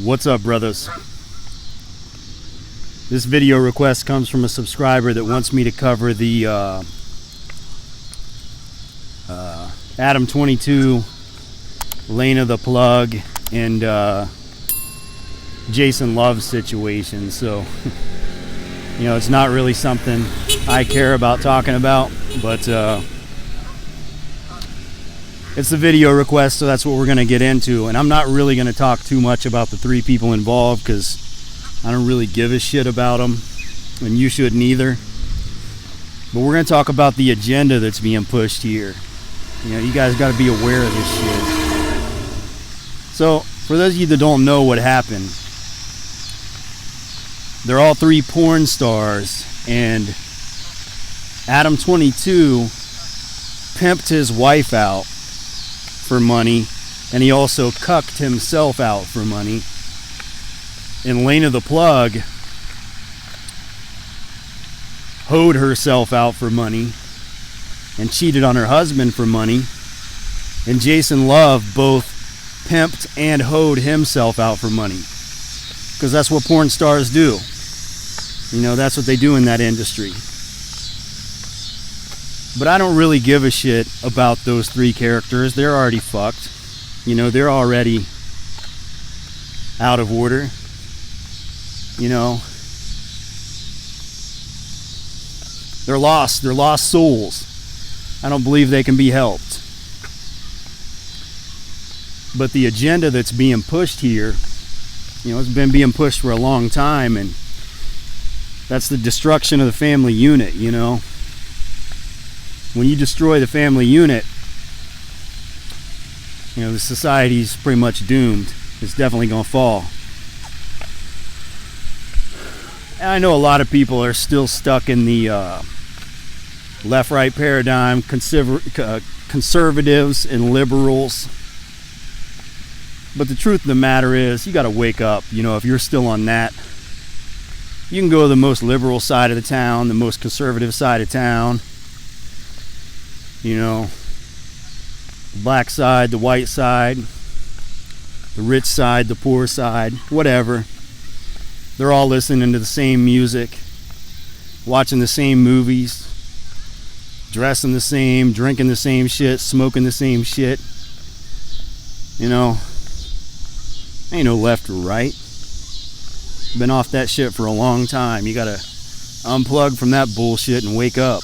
What's up, brothers? This video request comes from a subscriber that wants me to cover the Adam 22, Lena the Plug, and Jason Love situation. So, you know, it's not really something I care about talking about, but it's a video request, so that's what we're going to get into. And I'm not really going to talk too much about the three people involved because I don't really give a shit about them, and you shouldn't either. But we're going to talk about the agenda that's being pushed here. You know, you guys got to be aware of this shit. So, for those of you that don't know what happened, they're all three porn stars, and Adam 22 pimped his wife out for money, and he also cucked himself out for money. And Lena the Plug hoed herself out for money and cheated on her husband for money. And Jason Love both pimped and hoed himself out for money, because that's what porn stars do. You know, that's what they do in that industry. But I don't really give a shit about those three characters. They're already fucked. You know, they're already out of order. You know, they're lost. They're lost souls. I don't believe they can be helped. But the agenda that's being pushed here, you know, it's been being pushed for a long time, and that's the destruction of the family unit. You know, when you destroy the family unit, you know, the society's pretty much doomed. It's definitely going to fall. And I know a lot of people are still stuck in the left-right paradigm, conservatives and liberals. But the truth of the matter is, you got to wake up. You know, if you're still on that, you can go to the most liberal side of the town, the most conservative side of town. You know, the black side, the white side, the rich side, the poor side, whatever. They're all listening to the same music, watching the same movies, dressing the same, drinking the same shit, smoking the same shit. You know, ain't no left or right. Been off that shit for a long time. You gotta unplug from that bullshit and wake up.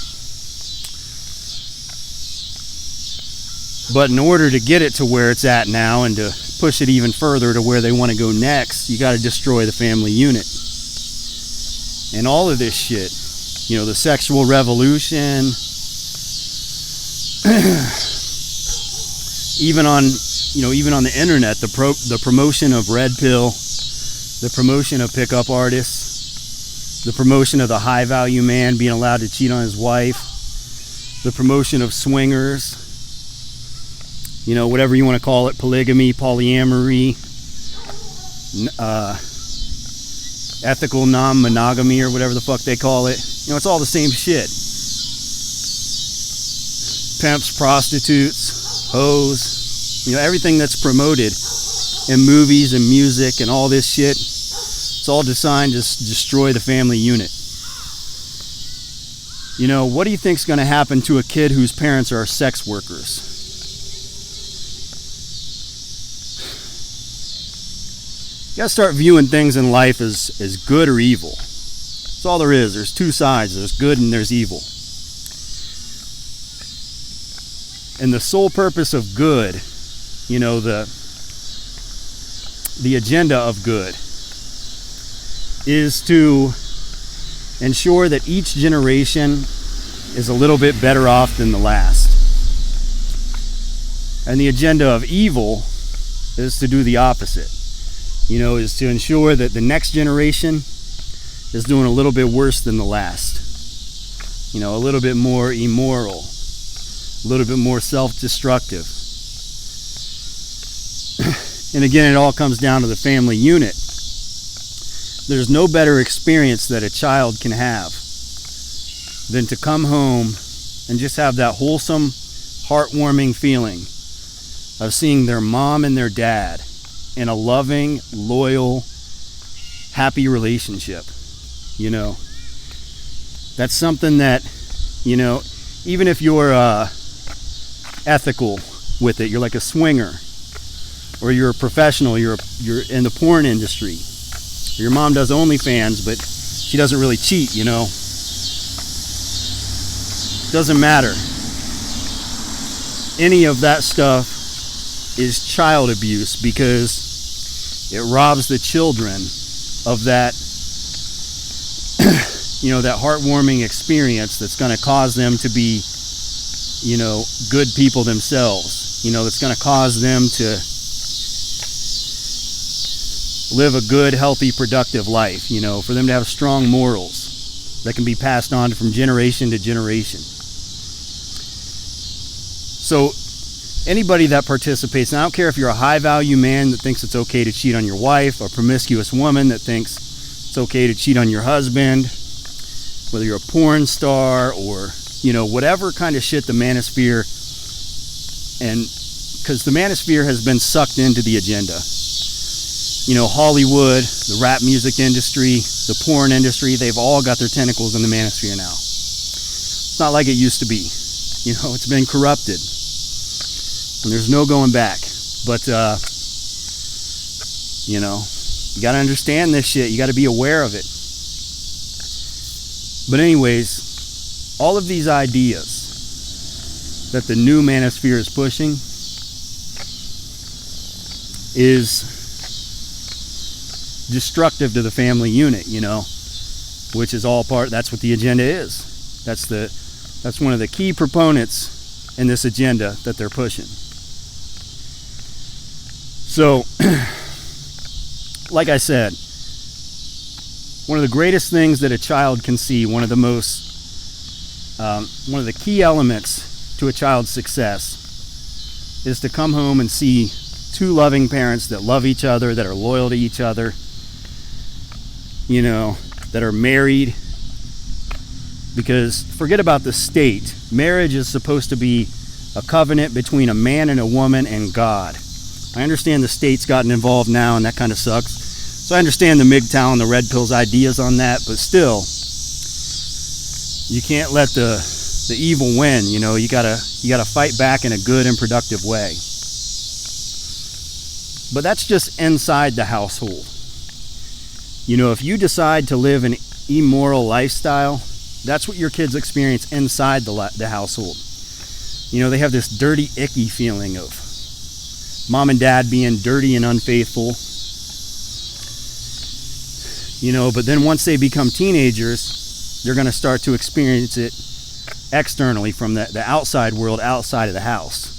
But in order to get it to where it's at now and to push it even further to where they want to go next, you got to destroy the family unit. And all of this shit, you know, the sexual revolution, even on the internet, the promotion of red pill, the promotion of pickup artists, the promotion of the high value man being allowed to cheat on his wife, the promotion of swingers, you know, whatever you want to call it, polygamy, polyamory, ethical non-monogamy, or whatever the fuck they call it. You know, it's all the same shit. Pimps, prostitutes, hoes, you know, everything that's promoted in movies and music and all this shit, it's all designed to destroy the family unit. You know, what do you think's going to happen to a kid whose parents are sex workers? You gotta start viewing things in life as good or evil. That's all there is. There's two sides. There's good and there's evil. And the sole purpose of good, you know, the agenda of good, is to ensure that each generation is a little bit better off than the last. And the agenda of evil is to do the opposite. You know, is to ensure that the next generation is doing a little bit worse than the last. You know, a little bit more immoral, a little bit more self-destructive. And again, it all comes down to the family unit. There's no better experience that a child can have than to come home and just have that wholesome, heartwarming feeling of seeing their mom and their dad in a loving, loyal, happy relationship. You know, that's something that, you know, even if you're ethical with it, you're like a swinger, or you're a professional, you're in the porn industry, your mom does OnlyFans, but she doesn't really cheat, you know. Doesn't matter. Any of that stuff is child abuse, because it robs the children of that, you know, that heartwarming experience that's going to cause them to be, you know, good people themselves. You know, that's going to cause them to live a good, healthy, productive life, you know, for them to have strong morals that can be passed on from generation to generation. So anybody that participates, and I don't care if you're a high-value man that thinks it's okay to cheat on your wife, or a promiscuous woman that thinks it's okay to cheat on your husband, whether you're a porn star or, you know, whatever kind of shit the manosphere, and because the manosphere has been sucked into the agenda. You know, Hollywood, the rap music industry, the porn industry, they've all got their tentacles in the manosphere now. It's not like it used to be. You know, it's been corrupted. And there's no going back. But, you know, you got to understand this shit. You got to be aware of it. But anyways, all of these ideas that the new manosphere is pushing is destructive to the family unit, you know, which is all part, that's what the agenda is. That's one of the key proponents in this agenda that they're pushing. So, like I said, one of the greatest things that a child can see, one of the key elements to a child's success is to come home and see two loving parents that love each other, that are loyal to each other, you know, that are married. Because forget about the state. Marriage is supposed to be a covenant between a man and a woman and God. I understand the state's gotten involved now, and that kind of sucks. So I understand the MGTOW and the Red Pill's ideas on that, but still, you can't let the evil win. You know, you gotta fight back in a good and productive way. But that's just inside the household. You know, if you decide to live an immoral lifestyle, that's what your kids experience inside the household. You know, they have this dirty, icky feeling of mom and dad being dirty and unfaithful. You know, but then once they become teenagers, they're going to start to experience it externally from the outside world, outside of the house.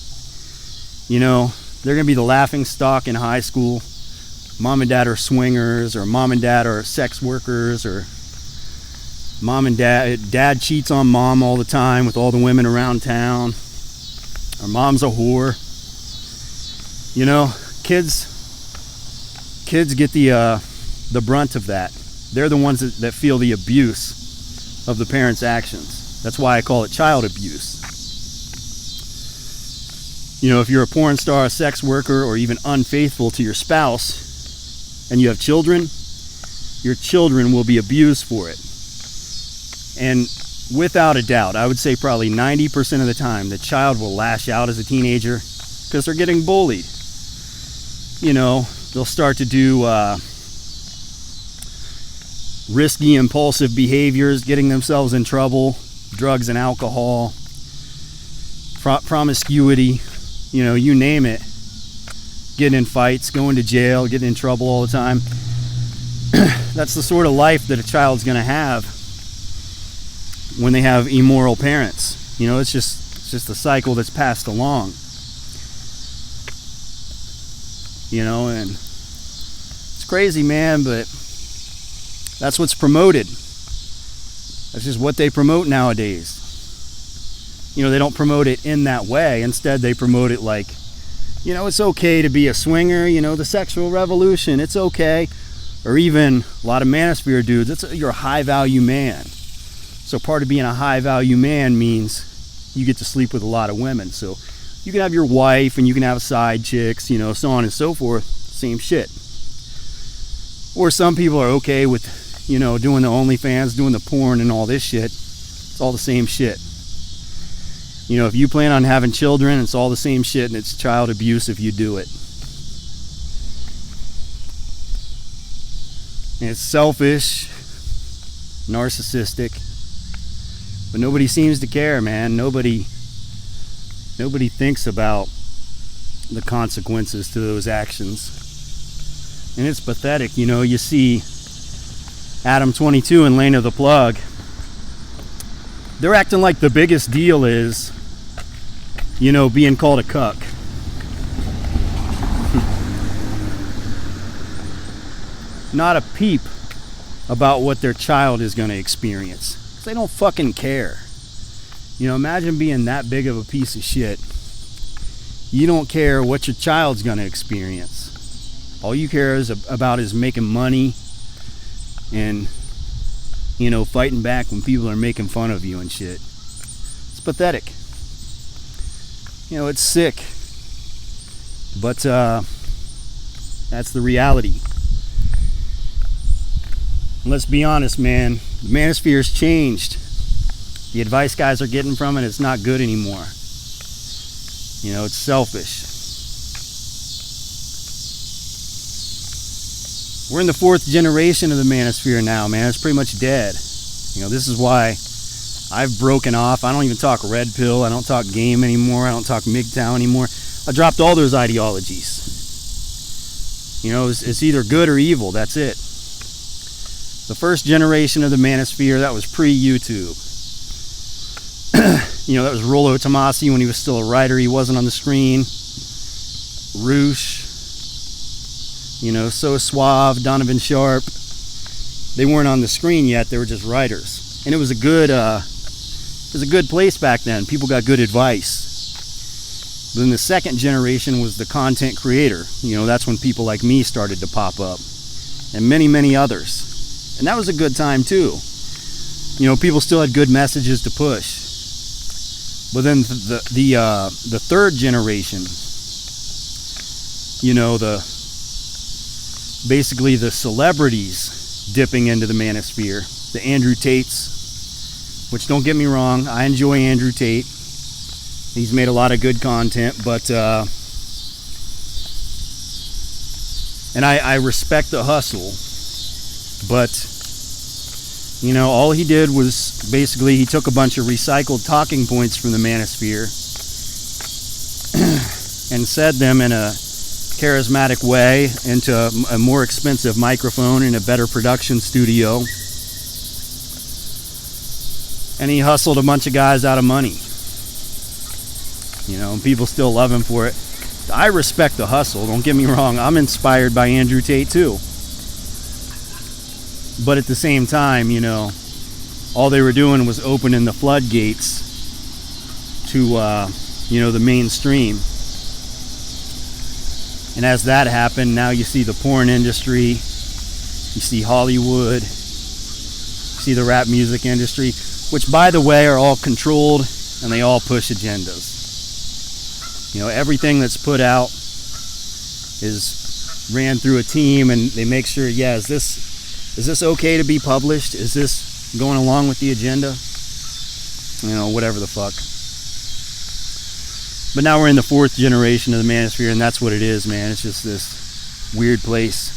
You know, they're going to be the laughing stock in high school. Mom and dad are swingers, or mom and dad are sex workers, or mom and dad cheats on mom all the time with all the women around town, or mom's a whore. You know, kids get the brunt of that. They're the ones that feel the abuse of the parents' actions. That's why I call it child abuse. You know, if you're a porn star, a sex worker, or even unfaithful to your spouse, and you have children, your children will be abused for it. And without a doubt, I would say probably 90% of the time, the child will lash out as a teenager because they're getting bullied. You know, they'll start to do risky, impulsive behaviors, getting themselves in trouble, drugs and alcohol, promiscuity, you know, you name it. Getting in fights, going to jail, getting in trouble all the time. That's the sort of life that a child's going to have when they have immoral parents. You know, it's just a cycle that's passed along. You know, and it's crazy, man, but that's what's promoted. That's just what they promote nowadays. You know, they don't promote it in that way. Instead, they promote it like, you know, it's okay to be a swinger, you know, the sexual revolution, it's okay. Or even a lot of manosphere dudes, you're a high-value man. So part of being a high-value man means you get to sleep with a lot of women. So you can have your wife and you can have side chicks, you know, so on and so forth. Same shit. Or some people are okay with, doing the OnlyFans, doing the porn and all this shit. It's all the same shit. If you plan on having children, it's all the same shit, and it's child abuse if you do it. And it's selfish, narcissistic, but nobody seems to care, man. Nobody thinks about the consequences to those actions. And it's pathetic. You see Adam 22 and Lane of the Plug. They're acting like the biggest deal is, being called a cuck. Not a peep about what their child is going to experience. They don't fucking care. Imagine being that big of a piece of shit. You don't care what your child's going to experience. All you care about is making money and, fighting back when people are making fun of you and shit. It's pathetic. It's sick. But that's the reality. And let's be honest, man. The manosphere's changed. The advice guys are getting from it, it's not good anymore. It's selfish. We're in the 4th generation of the manosphere now, man. It's pretty much dead. This is why I've broken off. I don't even talk red pill. I don't talk game anymore. I don't talk MGTOW anymore. I dropped all those ideologies. It's either good or evil. That's it. The first generation of the manosphere, that was pre-YouTube. That was Rollo Tomasi when he was still a writer. He wasn't on the screen. Roosh. So Suave, Donovan Sharp. They weren't on the screen yet. They were just writers. And it was a good place back then. People got good advice. Then the second generation was the content creator. That's when people like me started to pop up. And many, many others. And that was a good time too. People still had good messages to push. But then the third generation, basically the celebrities dipping into the manosphere, the Andrew Tates, which don't get me wrong, I enjoy Andrew Tate. He's made a lot of good content, but and I respect the hustle, but all he did was basically he took a bunch of recycled talking points from the manosphere and said them in a charismatic way into a more expensive microphone and a better production studio, and he hustled a bunch of guys out of money. And people still love him for it. I respect the hustle, don't get me wrong. I'm inspired by Andrew Tate too. But at the same time, all they were doing was opening the floodgates to, the mainstream. And as that happened, now you see the porn industry, you see Hollywood, you see the rap music industry, which, by the way, are all controlled and they all push agendas. Everything that's put out is ran through a team, and they make sure, is this okay to be published? Is this going along with the agenda? Whatever the fuck. But now we're in the 4th generation of the manosphere, and that's what it is, man. It's just this weird place.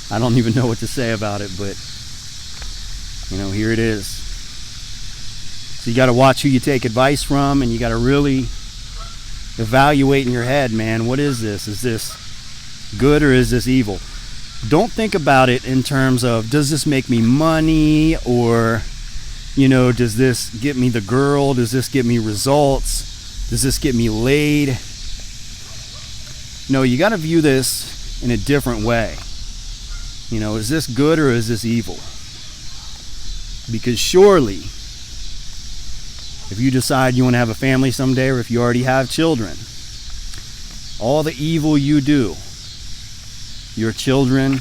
I don't even know what to say about it, but here it is. So you got to watch who you take advice from, and you got to really evaluate in your head, man. What is this? Is this good or is this evil? Don't think about it in terms of, does this make me money, or does this get me the girl? Does this get me results? Does this get me laid? No, you got to view this in a different way. Is this good or is this evil? Because surely, if you decide you want to have a family someday, or if you already have children, all the evil you do, your children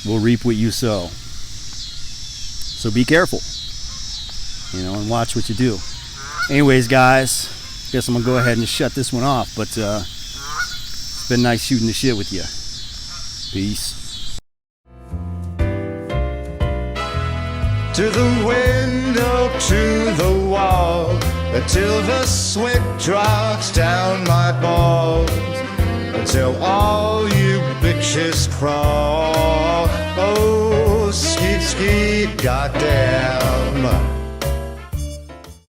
will reap what you sow. So be careful, and watch what you do. Anyways, guys, guess I'm gonna go ahead and shut this one off. But it's been nice shooting the shit with you. Peace. To the window, to the wall, until the sweat drops down my balls, until all you bitches crawl. Oh, skeet, skeet, goddamn.